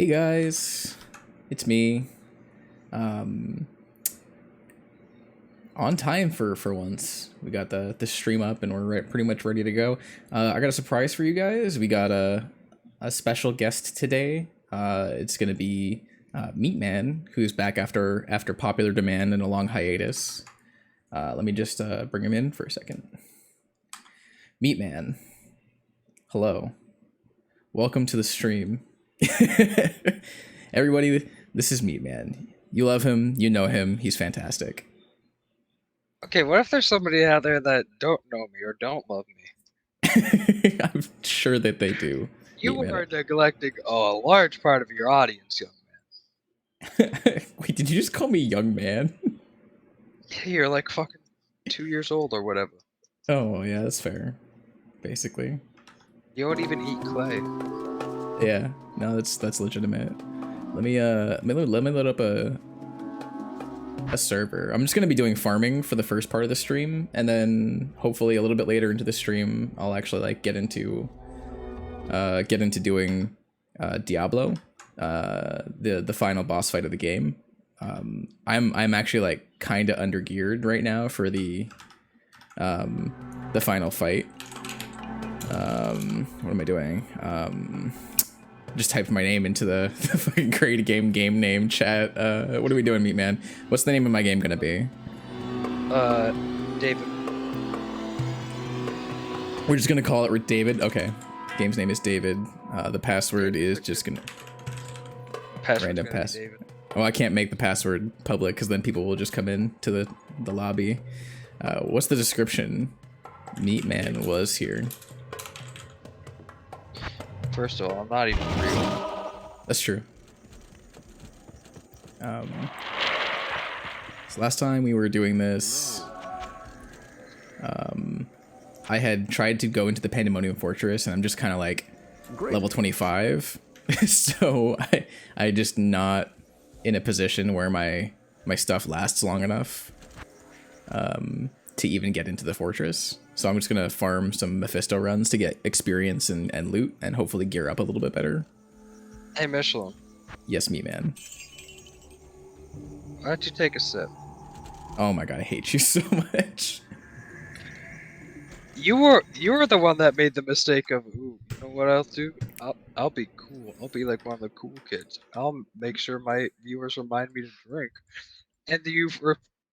Hey guys, it's me. On time for once. We got the stream up and we're pretty much ready to go. I got a surprise for you guys. We got a special guest today. It's gonna be Meat Man, who's back after popular demand and a long hiatus. Let me just bring him in for a second. Meat Man, hello. Welcome to the stream. Everybody, this is Meat Man. You love him, you know him, he's fantastic. Okay, what if there's somebody out there that don't know me or don't love me? I'm sure that they do. You are neglecting a large part of your audience, young man. Wait, did you just call me young man? Yeah, you're like fucking 2 years old or whatever. Oh, yeah, that's fair. Basically. You don't even eat clay. Yeah, no, that's legitimate. Let me load up a server. I'm just gonna be doing farming for the first part of the stream, and then hopefully a little bit later into the stream, I'll actually like get into doing Diablo, the final boss fight of the game. I'm actually like kind of under geared right now for the final fight. What am I doing? Just typed my name into the fucking create a game name chat. What are we doing, Meat Man? What's the name of my game gonna be? David. We're just gonna call it David. Okay. Game's name is David. The password is just gonna random password. Oh, I can't make the password public because then people will just come in to the lobby. What's the description? Meat Man was here. First of all, I'm not even real. That's true. So last time we were doing this, I had tried to go into the Pandemonium Fortress, and I'm just kind of like level 25, so I just not in a position where my stuff lasts long enough to even get into the fortress. So I'm just gonna farm some Mephisto runs to get experience and loot, and hopefully gear up a little bit better. Hey, Michelin. Yes, Meat Man. Why don't you take a sip? Oh my god, I hate you so much. You were the one that made the mistake of, ooh, you know what I'll do? I'll be cool. I'll be like one of the cool kids. I'll make sure my viewers remind me to drink. And you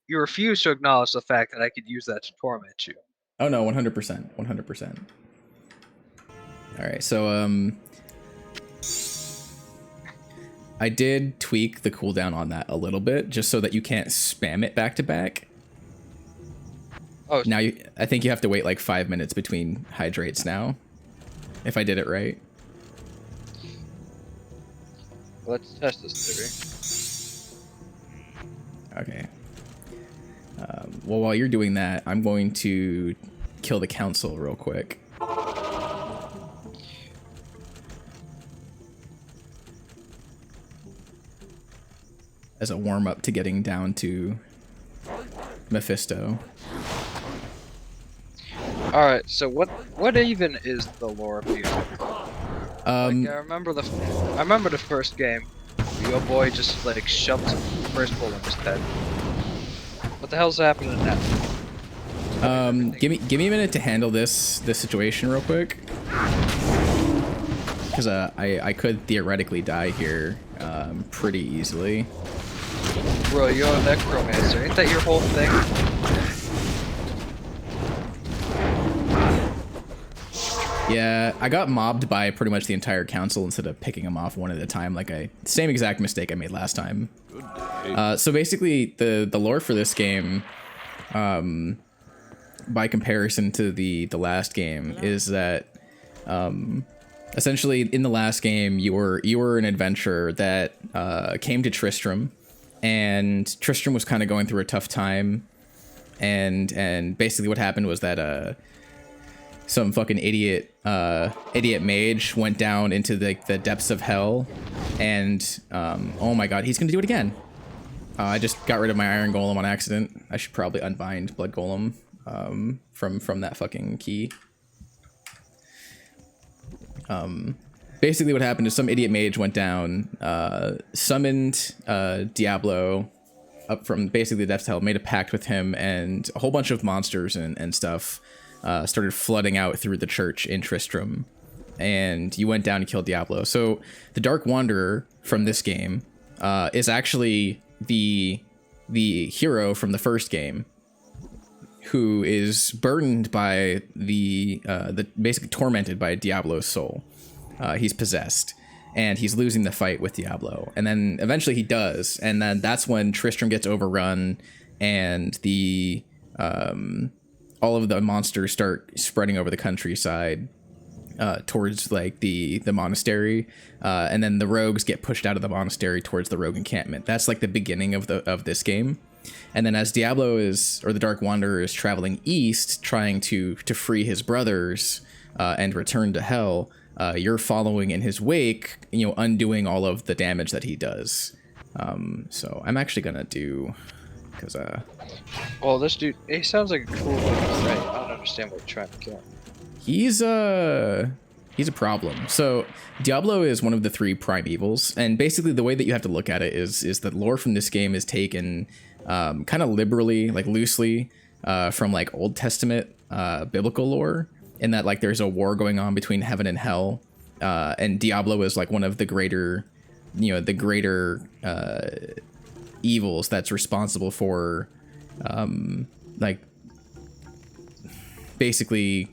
refuse to acknowledge the fact that I could use that to torment you. Oh no, 100%, 100%. All right, so I did tweak the cooldown on that a little bit, just so that you can't spam it back to back. Oh. Now I think you have to wait like 5 minutes between hydrates now, if I did it right. Let's test this theory. Okay. Well, while you're doing that, I'm going to kill the council real quick. As a warm-up to getting down to Mephisto. Alright, so what even is the lore of you? Like, I remember the first game. Your boy just like shoved the first bullet in his head. What the hell's happening now? Give me a minute to handle this situation real quick. Because I could theoretically die here pretty easily. Bro, you're a necromancer. Ain't that your whole thing? Yeah, I got mobbed by pretty much the entire council instead of picking them off one at a time, like same exact mistake I made last time. So basically, the lore for this game, by comparison to the last game, is that essentially in the last game you were an adventurer that came to Tristram, and Tristram was kind of going through a tough time, and basically what happened was that some fucking idiot mage went down into the depths of hell, and oh my god, he's gonna do it again. I just got rid of my iron golem on accident. I should probably unbind blood golem from that fucking key. basically what happened is some idiot mage went down, summoned Diablo up from basically the depths of hell, made a pact with him, and a whole bunch of monsters and stuff started flooding out through the church in Tristram, and you went down and killed Diablo. So the Dark Wanderer from this game is actually the hero from the first game, who is burdened by the basically tormented by Diablo's soul. He's possessed, and he's losing the fight with Diablo. And then eventually he does, and then that's when Tristram gets overrun, and the all of the monsters start spreading over the countryside towards like the monastery, and then the rogues get pushed out of the monastery towards the rogue encampment. That's like the beginning of this game. And then as Diablo or the Dark Wanderer is traveling east, trying to free his brothers and return to hell, you're following in his wake, undoing all of the damage that he does. So I'm actually gonna do, because well, this dude, he sounds like a cool dude, right? I don't understand what you're trying to kill. He's a problem. So Diablo is one of the 3 prime evils, and basically the way that you have to look at it is that lore from this game is taken kind of liberally, like loosely, from like Old Testament biblical lore, in that like there's a war going on between heaven and hell, and Diablo is like one of the greater evils that's responsible for like basically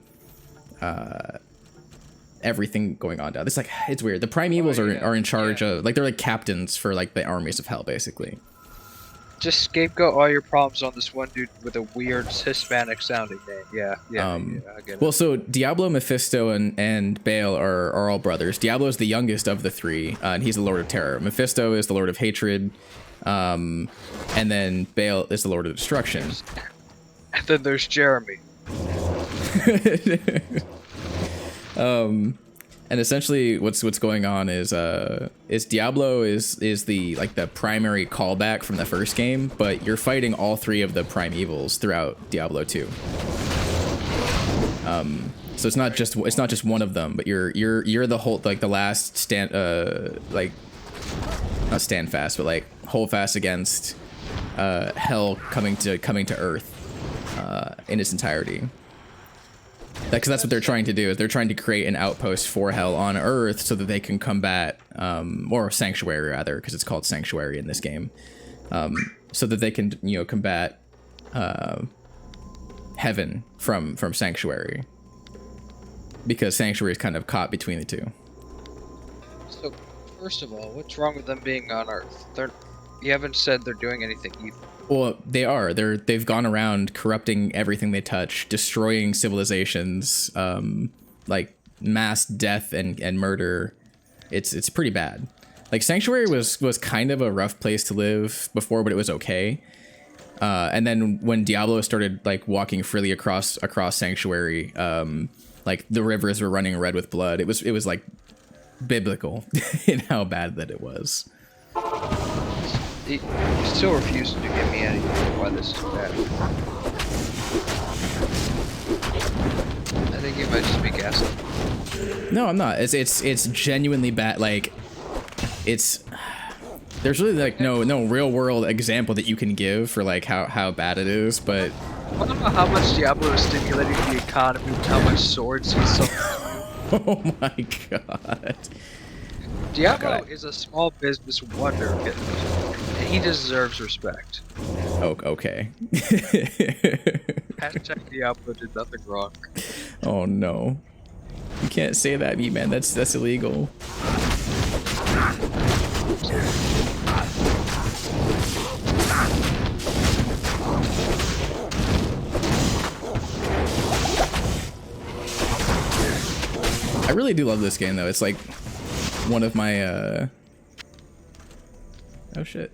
everything going on down. It's weird. The prime evils are in charge of, like, they're like captains for like the armies of hell, basically. Just scapegoat all your problems on this one dude with a weird Hispanic sounding name. Yeah, I get it. Well, so Diablo, Mephisto, and Baal are all brothers. Diablo is the youngest of the 3, and he's the Lord of Terror. Mephisto is the Lord of Hatred, and then Baal is the Lord of Destruction. And then there's Jeremy. And essentially what's going on is Diablo is the primary callback from the first game, but you're fighting all 3 of the prime evils throughout Diablo 2. So it's not just one of them, but you're the whole, like, the last stand, like, not stand fast, but like hold fast against hell coming to Earth in its entirety. Because that's what they're trying to do, is they're trying to create an outpost for hell on Earth so that they can combat, or Sanctuary rather, because it's called Sanctuary in this game, so that they can combat heaven from Sanctuary, because Sanctuary is kind of caught between the 2. So, first of all, what's wrong with them being on Earth? You haven't said they're doing anything evil. Well, they are. They've gone around corrupting everything they touch, destroying civilizations, like mass death and murder. It's pretty bad. Like, Sanctuary was kind of a rough place to live before, but it was okay. And then when Diablo started like walking freely across Sanctuary, like the rivers were running red with blood. It was like biblical in how bad that it was. He still refuses to give me anything why this is bad. I think you might just be gaslighting. No, I'm not. It's genuinely bad. Like, there's really like no real world example that you can give for like how bad it is, but I don't know how much Diablo is stimulating the economy and how much swords he's selling. Oh my god. Diablo is a small business wonder, and he deserves respect. Oh, okay. Hashtag Diablo did nothing wrong. Oh no. You can't say that, man. That's illegal. I really do love this game though. It's like one of my oh shit.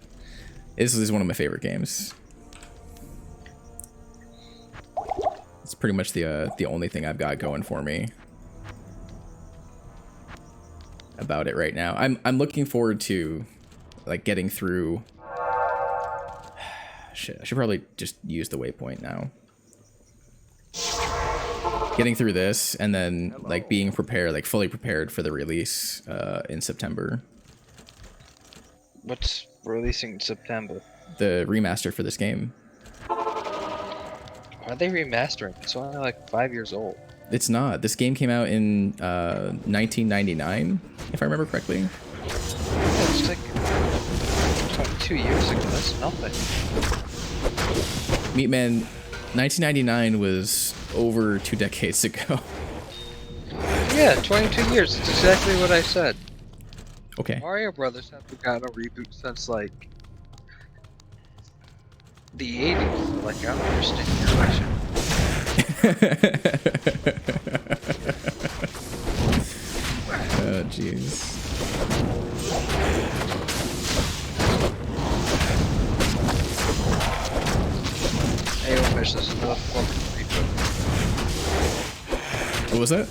This is one of my favorite games. It's pretty much the only thing I've got going for me about it right now. I'm looking forward to like getting through. Shit, I should probably just use the waypoint now. getting through this and then like being prepared, like fully prepared for the release in September. What's releasing in September? The remaster for this game. Why are they remastering? It's only like 5 years old. It's not. This game came out in 1999, if I remember correctly. Yeah, it's like 22 years ago. That's nothing. Meatman, 1999 was over 2 decades ago. Yeah, 22 years. That's exactly what I said. Okay. Mario Brothers haven't gotten a reboot since like the 80s. Like, I don't understand your question. Oh, jeez. Hey, Fish, this is another fucking reboot. What was that?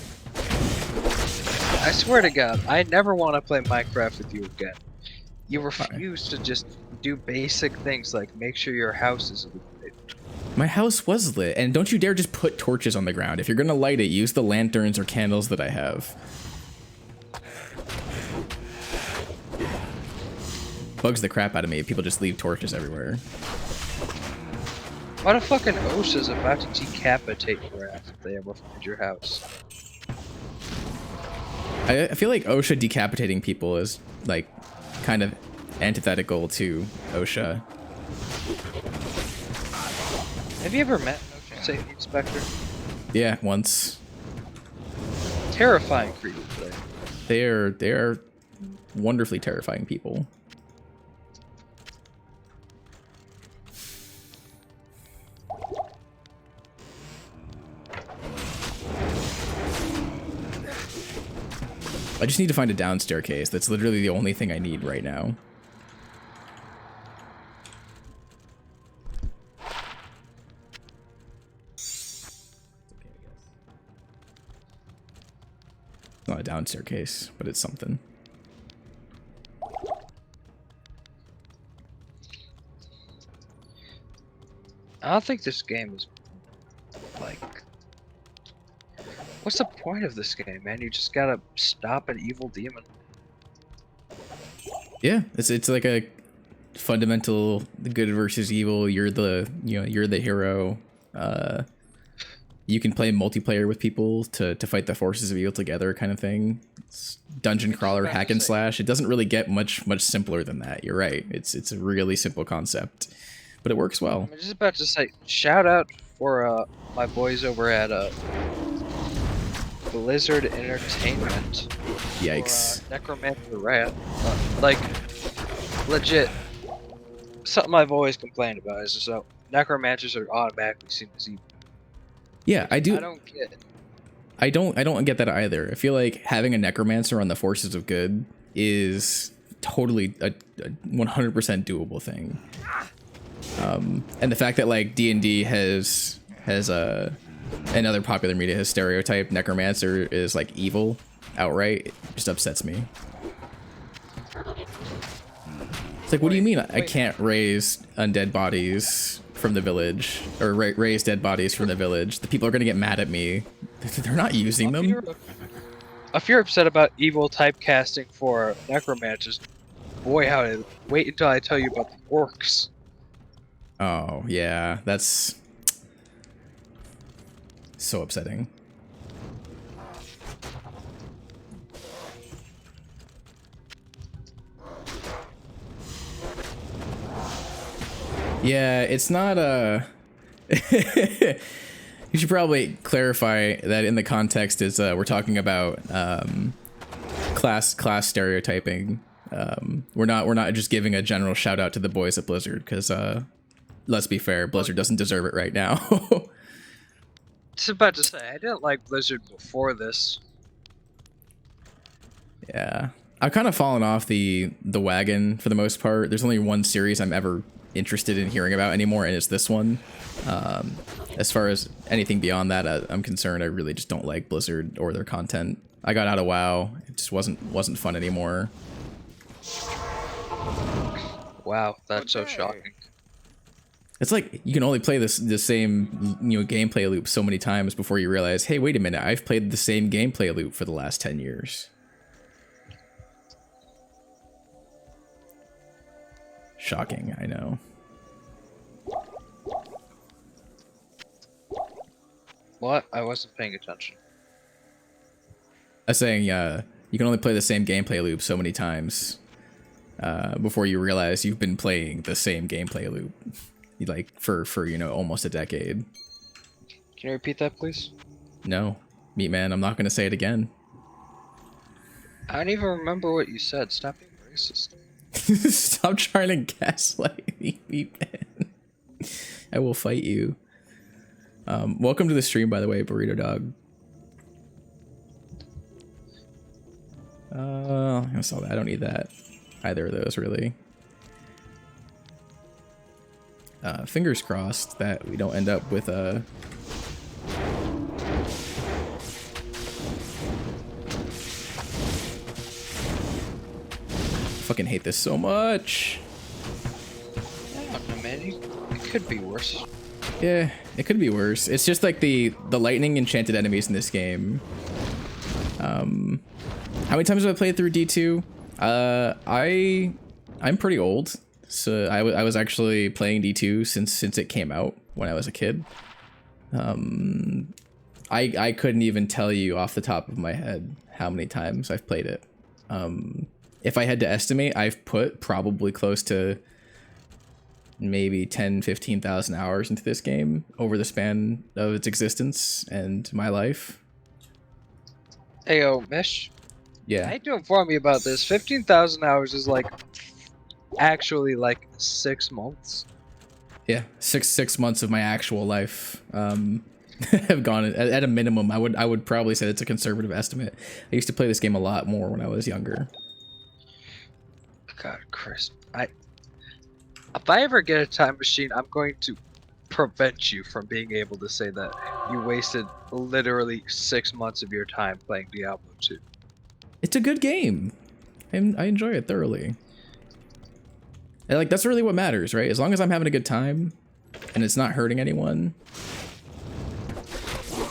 I swear to God, I never want to play Minecraft with you again. You refuse to just do basic things like make sure your house is illuminated. My house was lit, and don't you dare just put torches on the ground. If you're gonna light it, use the lanterns or candles that I have. Bugs the crap out of me if people just leave torches everywhere. What if fucking OSHA's about to decapitate your ass if they ever find your house? I feel like OSHA decapitating people is like kind of antithetical to OSHA. Have you ever met an OSHA safety inspector? Yeah, once. Terrifying creatures, right? They are wonderfully terrifying people. I just need to find a down staircase. That's literally the only thing I need right now. It's not a down staircase, but it's something. I don't think this game is like. What's the point of this game, man? You just gotta stop an evil demon. Yeah, it's like a fundamental good versus evil. You're the hero. You can play multiplayer with people to fight the forces of evil together, kind of thing. It's dungeon crawler hack and slash. It doesn't really get much simpler than that. You're right. It's a really simple concept, but it works well. I'm just about to say, shout out for my boys over at Blizzard Entertainment. Yikes. For, Necromancer Rat. Like, legit, something I've always complained about is so necromancers are automatically seen as evil. Yeah, I do. I don't get it. I don't get that either. I feel like having a necromancer on the forces of good is totally a 100% doable thing. And the fact that like D&D has and other popular media has stereotyped necromancer is like evil outright, it just upsets me. It's like, what do you mean I can't raise undead bodies from the village, or raise dead bodies from the village? The people are gonna get mad at me. They're not using them. If you're upset about evil typecasting for necromancers, boy howdy, wait until I tell you about the orcs. Oh yeah, that's so upsetting. Yeah, it's not a... You should probably clarify that in the context is we're talking about class stereotyping. We're not just giving a general shout out to the boys at Blizzard, because let's be fair, Blizzard doesn't deserve it right now. Just about to say, I didn't like Blizzard before this. Yeah, I've kind of fallen off the wagon for the most part. There's only one series I'm ever interested in hearing about anymore, and it's this one. As far as anything beyond that, I'm concerned, I really just don't like Blizzard or their content. I got out of WoW. It just wasn't fun anymore. Wow, that's so shocking. It's like you can only play the same gameplay loop so many times before you realize, hey, wait a minute, I've played the same gameplay loop for the last 10 years. Shocking, I know. What? I wasn't paying attention. I was saying, you can only play the same gameplay loop so many times before you realize you've been playing the same gameplay loop, like for almost a decade. Can you repeat that, please? No, Meat Man, I'm not gonna say it again. I don't even remember what you said. Stop being racist. Stop trying to gaslight me, Meat Man. I will fight you. Welcome to the stream, by the way, Burrito Dog. I saw that. I don't need that. Either of those, really. Fingers crossed that we don't end up with a... Fucking hate this so much. I don't know, man. It could be worse. Yeah, it could be worse. It's just like the lightning enchanted enemies in this game. How many times have I played through D2? I'm pretty old, so I was actually playing D2 since it came out when I was a kid. I couldn't even tell you off the top of my head how many times I've played it. If I had to estimate, I've put probably close to maybe 10,000-15,000 hours into this game over the span of its existence and my life. Hey, yo, Mish. Yeah. I hate to inform you about this. 15,000 hours is like actually like 6 months. Yeah, six months of my actual life have gone at a minimum. I would probably say it's a conservative estimate. I used to play this game a lot more when I was younger. God, Chris, if I ever get a time machine, I'm going to prevent you from being able to say that you wasted literally 6 months of your time playing Diablo 2. It's a good game. I enjoy it thoroughly. And like, that's really what matters, right? As long as I'm having a good time and it's not hurting anyone.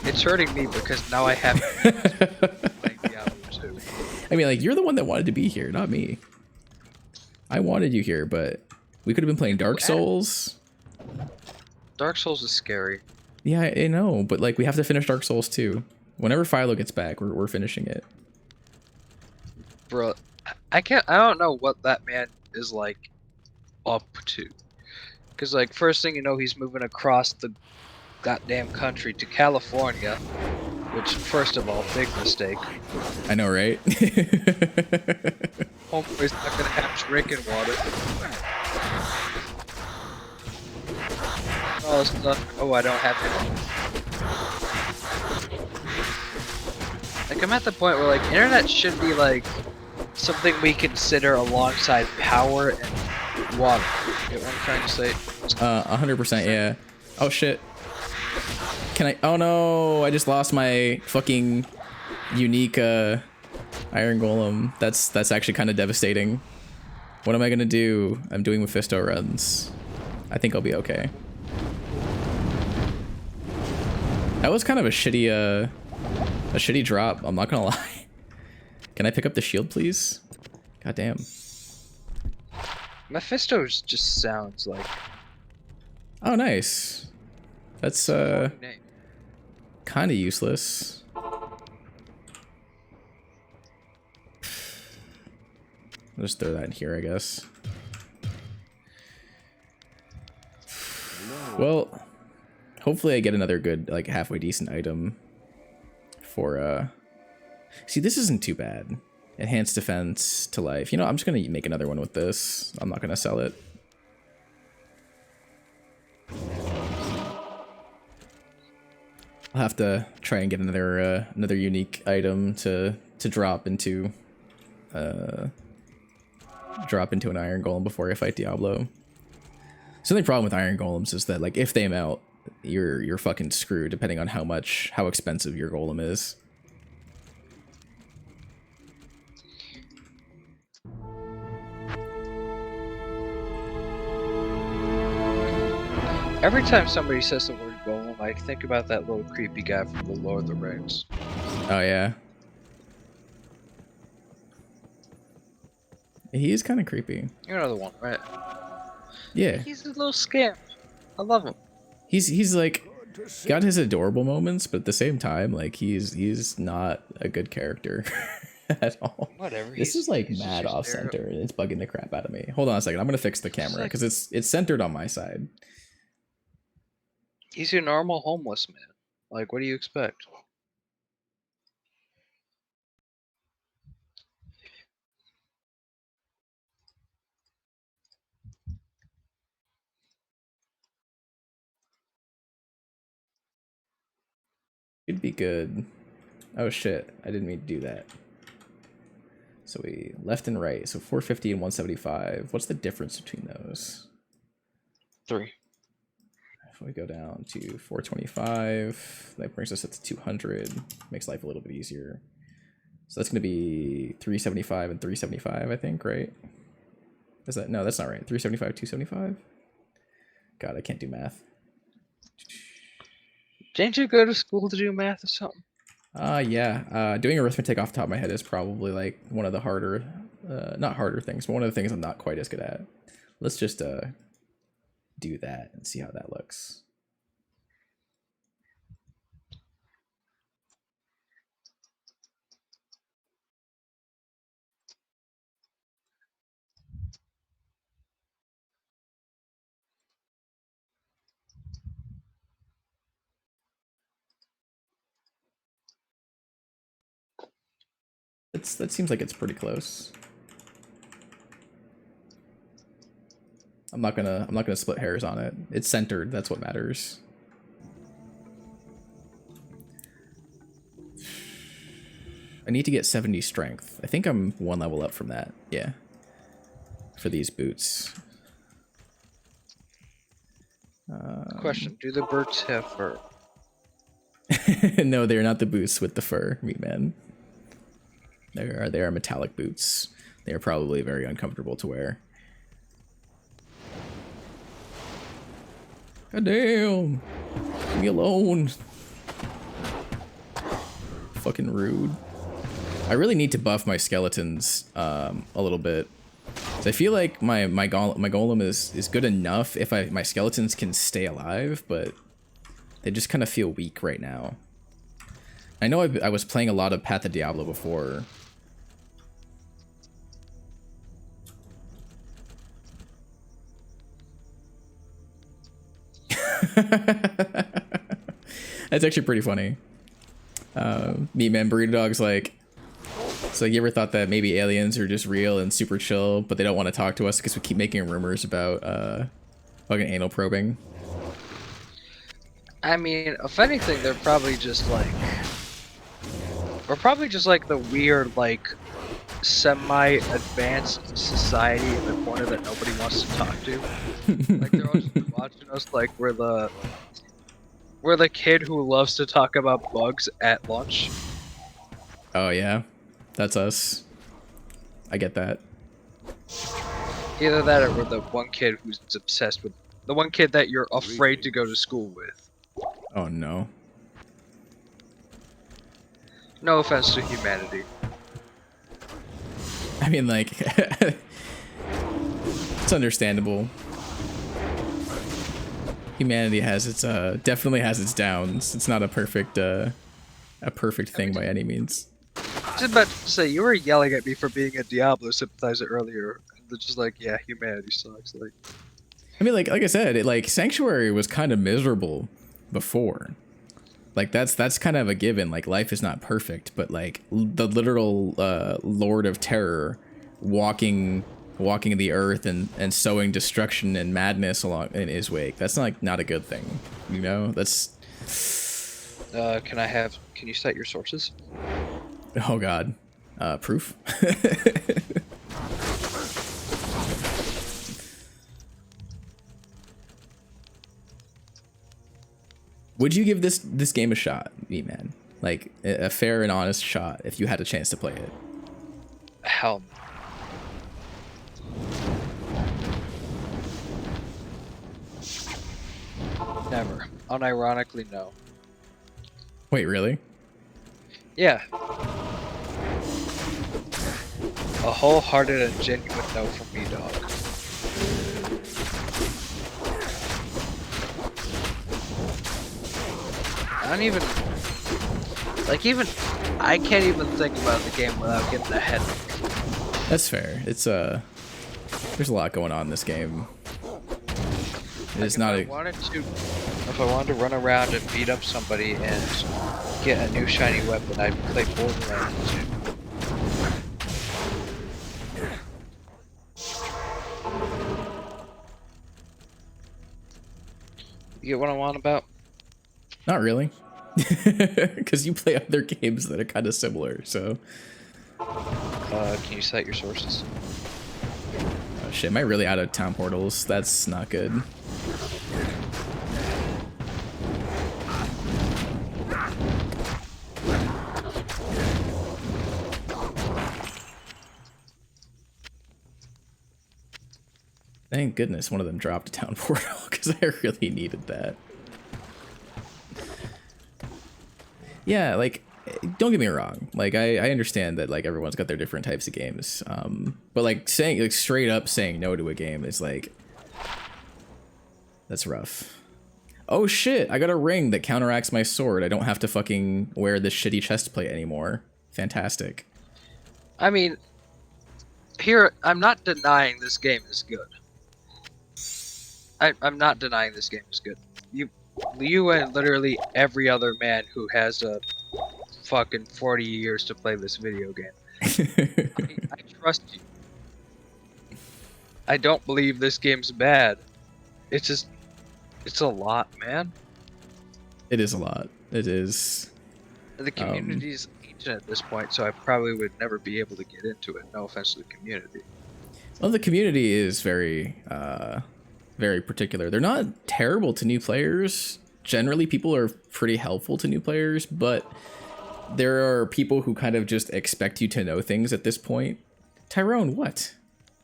It's hurting me because now I have to play Diablo 2. I mean, like, you're the one that wanted to be here, not me. I wanted you here, but we could have been playing Dark Souls. Dark Souls is scary. Yeah, I know, but like, we have to finish Dark Souls too. Whenever Philo gets back, we're finishing it. Bro, I don't know what that man is like up to. Because like, first thing you know, he's moving across the goddamn country to California. Which, first of all, big mistake. I know, right? Homeboy's not gonna have drinking water. Oh, it's not, oh, I don't have it. Like, I'm at the point where, like, internet should be, like, something we consider alongside power and water. You get what I'm trying to say? 100%, yeah. Oh, shit. Can I? Oh no! I just lost my fucking unique Iron Golem. That's actually kind of devastating. What am I gonna do? I'm doing Mephisto runs. I think I'll be okay. That was kind of a shitty drop. I'm not gonna lie. Can I pick up the shield, please? God damn. Mephisto just sounds like. Oh, nice. That's kind of useless. I'll just throw that in here, I guess. Well, hopefully I get another good, like, halfway decent item for, See, this isn't too bad. Enhanced defense to life. You know, I'm just gonna make another one with this. I'm not gonna sell it. I'll have to try and get another another unique item to drop into an Iron Golem before I fight Diablo. So the only problem with Iron Golems is that, like, if they melt, you're fucking screwed depending on how expensive your golem is. Every time somebody says the word golem, I think about that little creepy guy from the Lord of the Rings. Oh yeah. He is kind of creepy. You know the one, right? Yeah. He's a little scamp. I love him. He's like got his adorable moments, but at the same time, like he's not a good character at all. Whatever. This is like mad off center. It's bugging the crap out of me. Hold on a second. I'm gonna fix the camera because it's centered on my side. He's your normal homeless man. Like, what do you expect? It'd be good. Oh shit! I didn't mean to do that. So we left and right. So 450 and 175. What's the difference between those? 3. If we go down to 425, that brings us up to 200. Makes life a little bit easier. So that's going to be 375 and 375, I think, right? Is that no? That's not right. 375, 275. God, I can't do math. Didn't you go to school to do math or something? Yeah. Doing arithmetic off the top of my head is probably like one of the harder, not harder things, but one of the things I'm not quite as good at. Let's just do that and see how that looks. That seems like it's pretty close. I'm not gonna split hairs on it. It's centered. That's what matters. I need to get 70 strength. I think I'm one level up from that. Yeah. For these boots. Question: do the birds have fur? No, they're not the boots with the fur, meat man. They are metallic boots. They are probably very uncomfortable to wear. God damn! Leave me alone. Fucking rude. I really need to buff my skeletons a little bit. So I feel like my golem is good enough if my skeletons can stay alive, but they just kind of feel weak right now. I know I was playing a lot of Path of Diablo before. That's actually pretty funny. Meat Man Burrito Dog's like, so you ever thought that maybe aliens are just real and super chill, but they don't want to talk to us because we keep making rumors about fucking anal probing? I mean, if anything, they're probably just like, we're probably just like the weird, like, semi-advanced society in the corner that nobody wants to talk to. Like they're all just watching us like we're the kid who loves to talk about bugs at lunch. Oh yeah, that's us. I get that. Either that or we're the one kid who's obsessed with the one kid that you're afraid to go to school with. Oh no. No offense to humanity. I mean, like, it's understandable. Humanity has its definitely has its downs. It's not a perfect thing by any means. I was about to say, you were yelling at me for being a Diablo sympathizer earlier. They're just like, yeah, humanity sucks. Like, I mean, like I said, like Sanctuary was kind of miserable before. Like that's kind of a given. Like life is not perfect, but like the literal Lord of Terror walking the earth and sowing destruction and madness along in his wake. That's not a good thing, you know. That's. Can you cite your sources? Oh God, proof. Would you give this game a shot, man? Like a fair and honest shot if you had a chance to play it? Hell no. Never. Unironically, no. Wait, really? Yeah. A wholehearted and genuine no from me, dog. I don't even... Like, even... I can't even think about the game without getting a headache. That's fair. It's, there's a lot going on in this game. It's not If I wanted to run around and beat up somebody and get a new shiny weapon, I'd play Borderlands 2. You get what I want about? Not really. Because you play other games that are kind of similar, so... Can you cite your sources? Oh shit, am I really out of town portals? That's not good. Thank goodness one of them dropped a town portal, because I really needed that. Yeah, like, don't get me wrong. Like, I understand that, like, everyone's got their different types of games. But, like, saying, like, straight up saying no to a game is, like... That's rough. Oh, shit! I got a ring that counteracts my sword. I don't have to fucking wear this shitty chest plate anymore. Fantastic. I mean... Here, I'm not denying this game is good. I'm not denying this game is good. You and literally every other man who has a fucking 40 years to play this video game. I trust you. I don't believe this game's bad. It's just, it's a lot, man. It is a lot. It is. The community's ancient at this point, so I probably would never be able to get into it. No offense to the community. Well, the community is very, very particular. They're not terrible to new players. Generally, people are pretty helpful to new players, but there are people who kind of just expect you to know things at this point. Tyrone, what?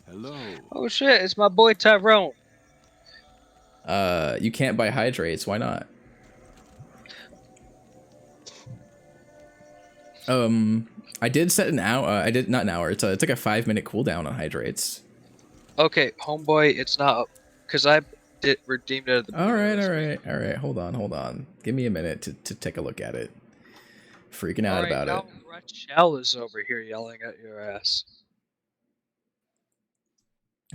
Hello. Oh shit, it's my boy Tyrone. You can't buy hydrates. Why not? I did set an hour. I did not an hour. It's like a 5-minute cooldown on hydrates. Okay, homeboy, it's not because I redeemed it at the. All right. Hold on. Give me a minute to take a look at it. Freaking out about it. Shell is over here yelling at your ass.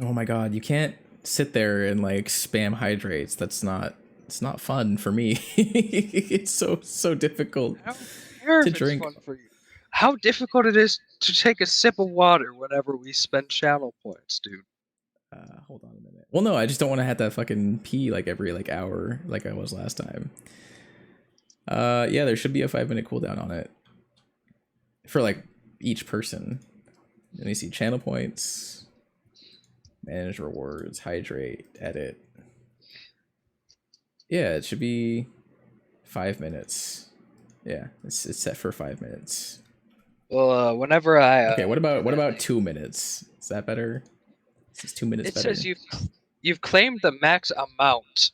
Oh my god, you can't sit there and like spam hydrates. It's not fun for me. It's so difficult to drink. Fun for you. How difficult it is to take a sip of water whenever we spend channel points, dude. Hold on a minute. Well, no, I just don't want to have to fucking pee like every like hour like I was last time. Yeah, there should be a 5-minute cooldown on it for like each person. Let me see, channel points, manage rewards, hydrate, edit. Yeah, it should be 5 minutes. Yeah, it's set for 5 minutes. Well, whenever I okay, what about 2 minutes? Is that better? Is 2 minutes better? It says you've claimed the max amount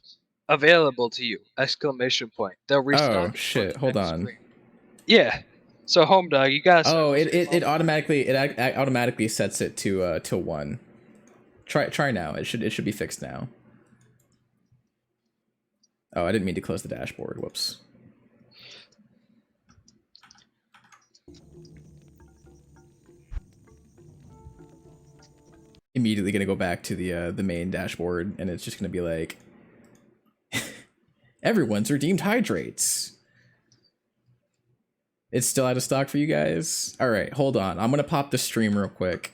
available to you! Exclamation point. They'll restart. Oh shit! Hold on. Screen. Yeah. So home dog, you guys. Oh, it automatically sets it to 1. Try now. It should be fixed now. Oh, I didn't mean to close the dashboard. Whoops. Immediately gonna go back to the main dashboard, and it's just gonna be like, everyone's redeemed hydrates. It's still out of stock for you guys. All right, hold on. I'm gonna pop the stream real quick.